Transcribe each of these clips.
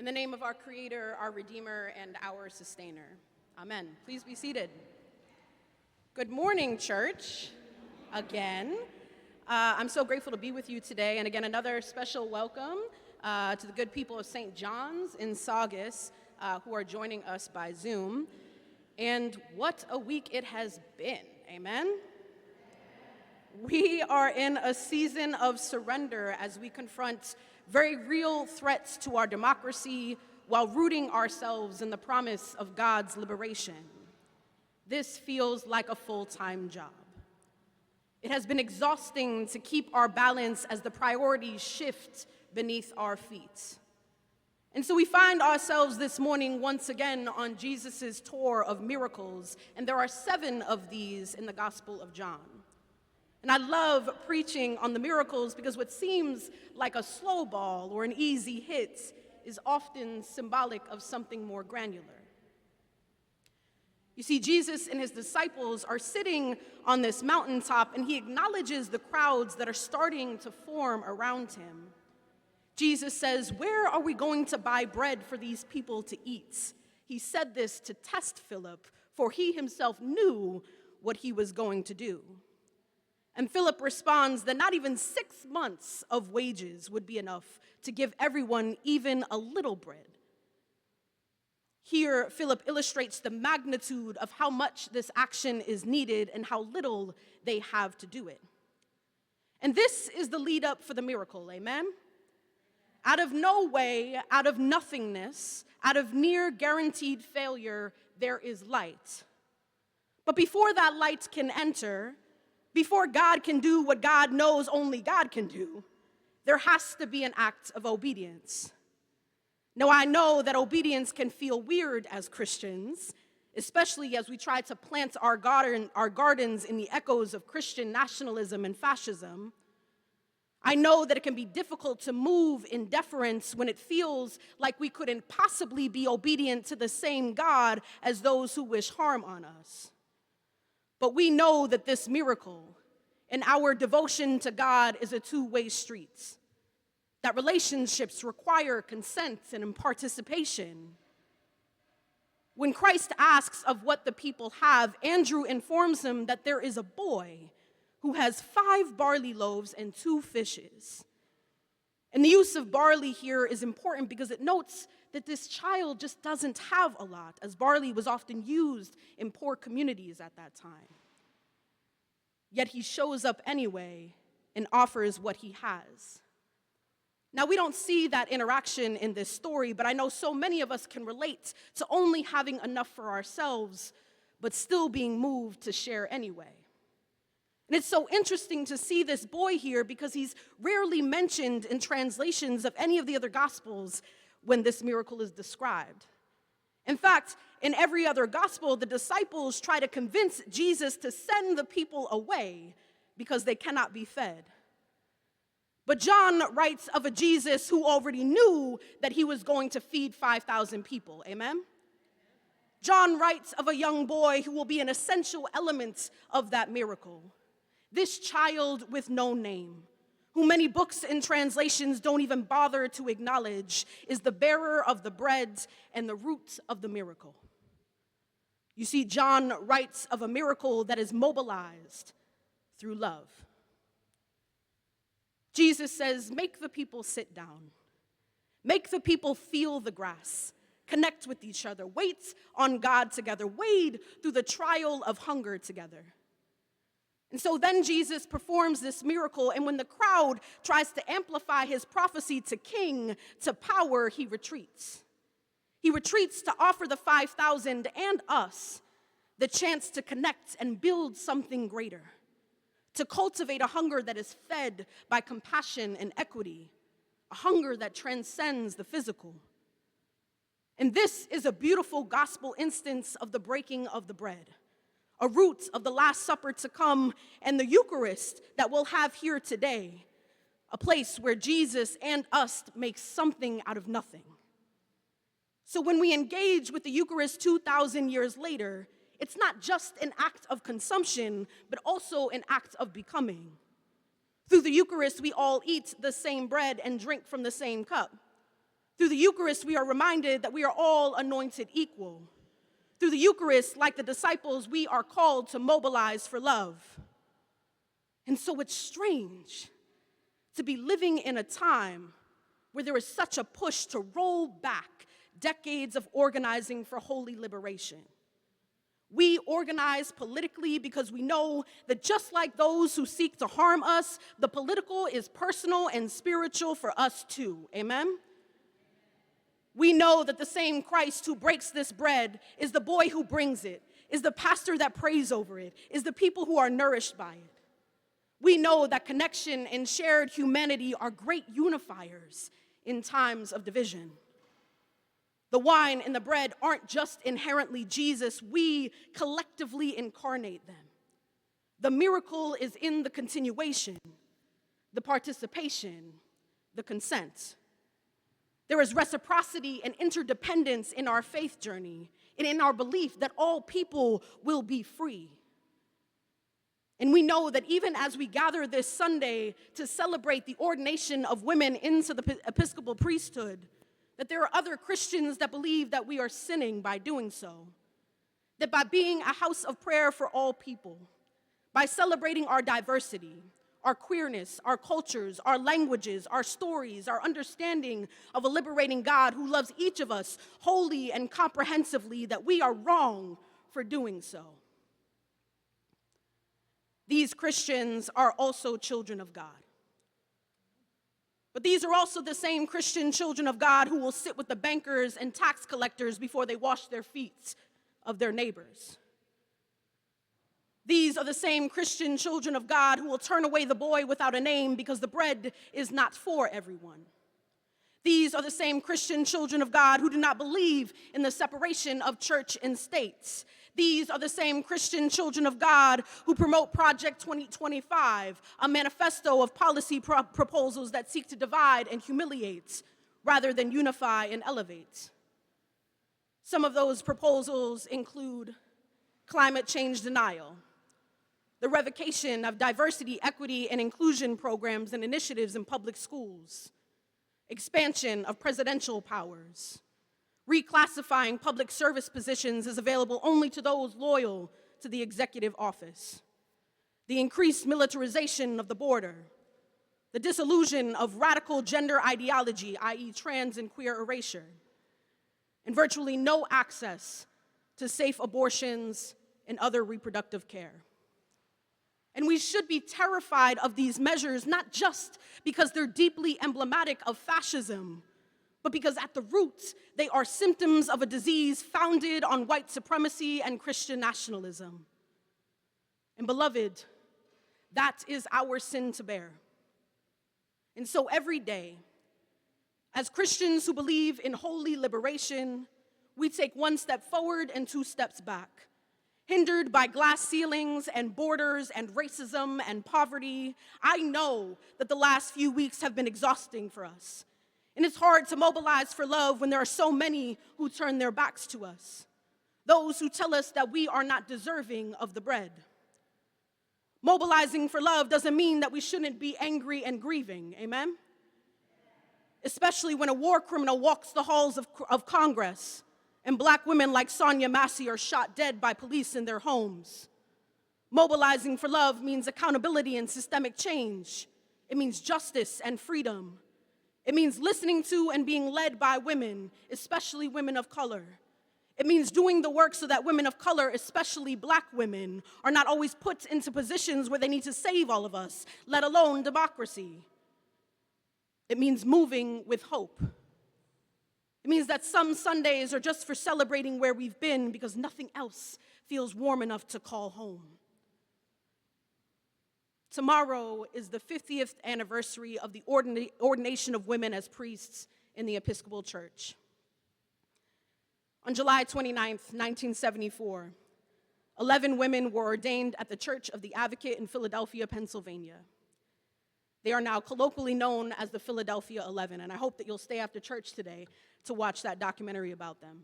In the name of our Creator, our Redeemer, and our Sustainer. Amen. Please be seated. Good morning, church. Again. I'm so grateful to be with you today. And again, another special welcome to the good people of St. John's in Saugus who are joining us by Zoom. And what a week it has been. Amen. We are in a season of surrender as we confront very real threats to our democracy while rooting ourselves in the promise of God's liberation. This feels like a full-time job. It has been exhausting to keep our balance as the priorities shift beneath our feet. And so we find ourselves this morning once again on Jesus' tour of miracles, and there are 7 of these in the Gospel of John. And I love preaching on the miracles because what seems like a slow ball or an easy hit is often symbolic of something more granular. You see, Jesus and his disciples are sitting on this mountaintop, and he acknowledges the crowds that are starting to form around him. Jesus says, "Where are we going to buy bread for these people to eat?" He said this to test Philip, for he himself knew what he was going to do. And Philip responds that not even 6 months of wages would be enough to give everyone even a little bread. Here, Philip illustrates the magnitude of how much this action is needed and how little they have to do it. And this is the lead up for the miracle, amen? Out of no way, out of nothingness, out of near guaranteed failure, there is light. But before that light can enter, before God can do what God knows only God can do, there has to be an act of obedience. Now, I know that obedience can feel weird as Christians, especially as we try to plant our gardens in the echoes of Christian nationalism and fascism. I know that it can be difficult to move in deference when it feels like we couldn't possibly be obedient to the same God as those who wish harm on us. But we know that this miracle and our devotion to God is a two-way street, that relationships require consent and participation. When Christ asks of what the people have, Andrew informs him that there is a boy who has 5 barley loaves and 2 fishes. And the use of barley here is important because it notes that this child just doesn't have a lot, as barley was often used in poor communities at that time. Yet he shows up anyway and offers what he has. Now, we don't see that interaction in this story, but I know so many of us can relate to only having enough for ourselves, but still being moved to share anyway. And it's so interesting to see this boy here because he's rarely mentioned in translations of any of the other Gospels when this miracle is described. In fact, in every other gospel, the disciples try to convince Jesus to send the people away because they cannot be fed. But John writes of a Jesus who already knew that he was going to feed 5,000 people, amen? John writes of a young boy who will be an essential element of that miracle. This child with no name, who many books and translations don't even bother to acknowledge, is the bearer of the bread and the root of the miracle. You see, John writes of a miracle that is mobilized through love. Jesus says, make the people sit down. Make the people feel the grass, connect with each other, wait on God together, wade through the trial of hunger together. And so then Jesus performs this miracle, and when the crowd tries to amplify his prophecy to king, to power, he retreats. He retreats to offer the 5,000 and us the chance to connect and build something greater, to cultivate a hunger that is fed by compassion and equity, a hunger that transcends the physical. And this is a beautiful gospel instance of the breaking of the bread, a root of the Last Supper to come, and the Eucharist that we'll have here today, a place where Jesus and us make something out of nothing. So when we engage with the Eucharist 2,000 years later, it's not just an act of consumption, but also an act of becoming. Through the Eucharist, we all eat the same bread and drink from the same cup. Through the Eucharist, we are reminded that we are all anointed equal. Through the Eucharist, like the disciples, we are called to mobilize for love. And so it's strange to be living in a time where there is such a push to roll back decades of organizing for holy liberation. We organize politically because we know that just like those who seek to harm us, the political is personal and spiritual for us too. Amen? We know that the same Christ who breaks this bread is the boy who brings it, is the pastor that prays over it, is the people who are nourished by it. We know that connection and shared humanity are great unifiers in times of division. The wine and the bread aren't just inherently Jesus, we collectively incarnate them. The miracle is in the continuation, the participation, the consent. There is reciprocity and interdependence in our faith journey and in our belief that all people will be free. And we know that even as we gather this Sunday to celebrate the ordination of women into the Episcopal priesthood, that there are other Christians that believe that we are sinning by doing so. That by being a house of prayer for all people, by celebrating our diversity, our queerness, our cultures, our languages, our stories, our understanding of a liberating God who loves each of us wholly and comprehensively, that we are wrong for doing so. These Christians are also children of God. But these are also the same Christian children of God who will sit with the bankers and tax collectors before they wash their feet of their neighbors. These are the same Christian children of God who will turn away the boy without a name because the bread is not for everyone. These are the same Christian children of God who do not believe in the separation of church and state. These are the same Christian children of God who promote Project 2025, a manifesto of policy proposals that seek to divide and humiliate rather than unify and elevate. Some of those proposals include climate change denial, the revocation of diversity, equity, and inclusion programs and initiatives in public schools, expansion of presidential powers, reclassifying public service positions as available only to those loyal to the executive office, the increased militarization of the border, the dissolution of radical gender ideology, i.e. trans and queer erasure, and virtually no access to safe abortions and other reproductive care. And we should be terrified of these measures, not just because they're deeply emblematic of fascism, but because at the roots, they are symptoms of a disease founded on white supremacy and Christian nationalism. And beloved, that is our sin to bear. And so every day, as Christians who believe in holy liberation, we take one step forward and two steps back, hindered by glass ceilings and borders and racism and poverty. I know that the last few weeks have been exhausting for us. And it's hard to mobilize for love when there are so many who turn their backs to us, those who tell us that we are not deserving of the bread. Mobilizing for love doesn't mean that we shouldn't be angry and grieving, amen? Especially when a war criminal walks the halls of Congress and Black women like Sonia Massey are shot dead by police in their homes. Mobilizing for love means accountability and systemic change. It means justice and freedom. It means listening to and being led by women, especially women of color. It means doing the work so that women of color, especially Black women, are not always put into positions where they need to save all of us, let alone democracy. It means moving with hope. It means that some Sundays are just for celebrating where we've been because nothing else feels warm enough to call home. Tomorrow is the 50th anniversary of the ordination of women as priests in the Episcopal Church. On July 29th, 1974, 11 women were ordained at the Church of the Advocate in Philadelphia, Pennsylvania. They are now colloquially known as the Philadelphia 11, and I hope that you'll stay after church today to watch that documentary about them.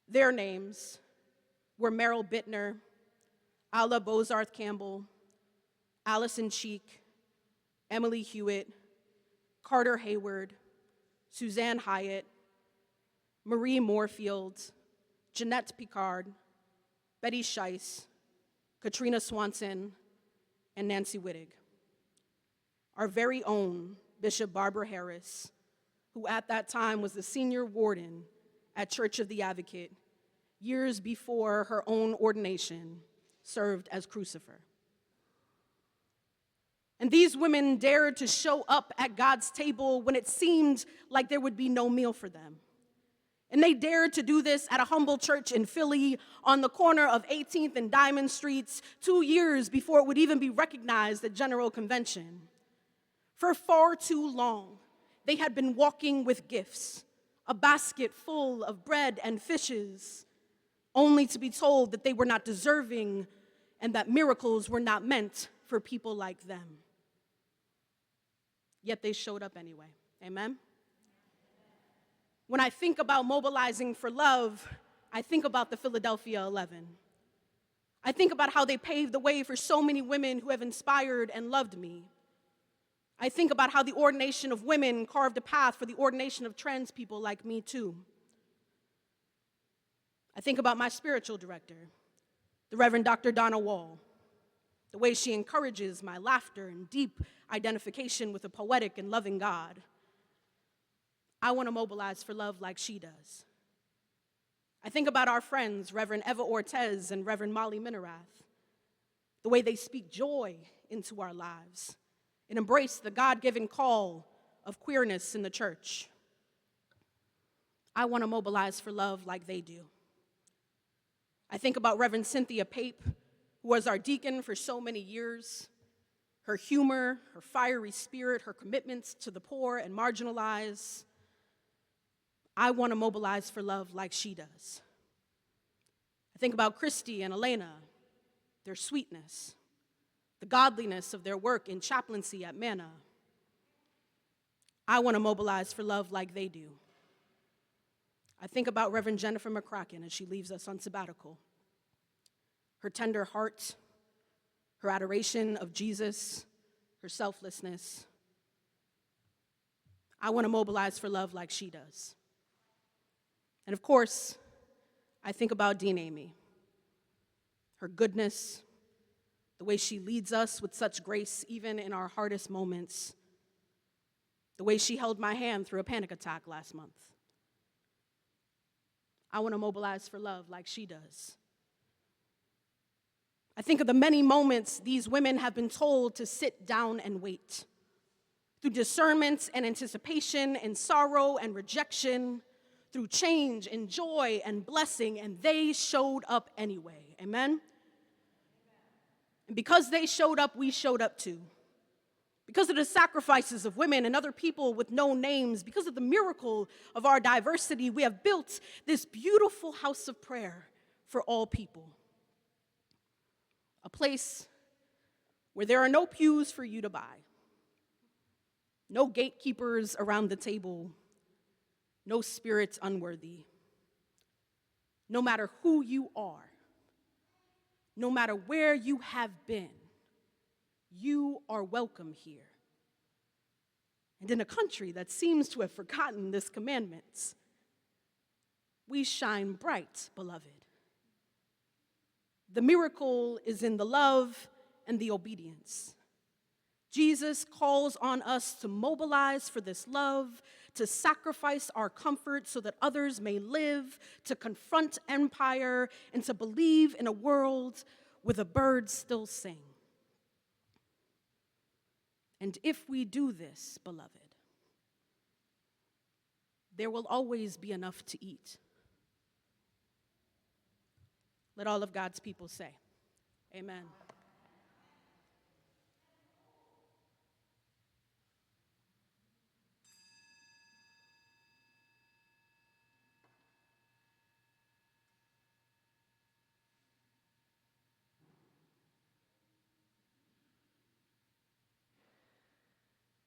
Their names were Merrill Bittner, Alla Bozarth Campbell, Allison Cheek, Emily Hewitt, Carter Hayward, Suzanne Hyatt, Marie Moorfield, Jeanette Picard, Betty Scheiss, Katrina Swanson, and Nancy Wittig. Our very own Bishop Barbara Harris, who at that time was the senior warden at Church of the Advocate, years before her own ordination, served as crucifer. And these women dared to show up at God's table when it seemed like there would be no meal for them. And they dared to do this at a humble church in Philly on the corner of 18th and Diamond Streets 2 years before it would even be recognized at General Convention. For far too long, they had been walking with gifts, a basket full of bread and fishes, only to be told that they were not deserving and that miracles were not meant for people like them. Yet they showed up anyway. Amen? When I think about mobilizing for love, I think about the Philadelphia 11. I think about how they paved the way for so many women who have inspired and loved me. I think about how the ordination of women carved a path for the ordination of trans people like me too. I think about my spiritual director, the Reverend Dr. Donna Wall, the way she encourages my laughter and deep identification with a poetic and loving God. I want to mobilize for love like she does. I think about our friends, Reverend Eva Ortez and Reverend Molly Minerath, the way they speak joy into our lives and embrace the God-given call of queerness in the church. I want to mobilize for love like they do. I think about Reverend Cynthia Pape, who was our deacon for so many years. Her humor, her fiery spirit, her commitments to the poor and marginalized. I want to mobilize for love like she does. I think about Christy and Elena, their sweetness, the godliness of their work in chaplaincy at Manna. I want to mobilize for love like they do. I think about Reverend Jennifer McCracken as she leaves us on sabbatical. Her tender heart, her adoration of Jesus, her selflessness. I want to mobilize for love like she does. And of course, I think about Dean Amy, her goodness, the way she leads us with such grace even in our hardest moments, the way she held my hand through a panic attack last month. I want to mobilize for love like she does. I think of the many moments these women have been told to sit down and wait. Through discernment and anticipation and sorrow and rejection, through change and joy and blessing, and they showed up anyway. Amen? And because they showed up, we showed up too. Because of the sacrifices of women and other people with no names, because of the miracle of our diversity, we have built this beautiful house of prayer for all people. A place where there are no pews for you to buy, no gatekeepers around the table, no spirits unworthy. No matter who you are, no matter where you have been, you are welcome here. And in a country that seems to have forgotten this commandment, we shine bright, beloved. The miracle is in the love and the obedience. Jesus calls on us to mobilize for this love, to sacrifice our comfort so that others may live, to confront empire, and to believe in a world where the birds still sing. And if we do this, beloved, there will always be enough to eat. Let all of God's people say, amen.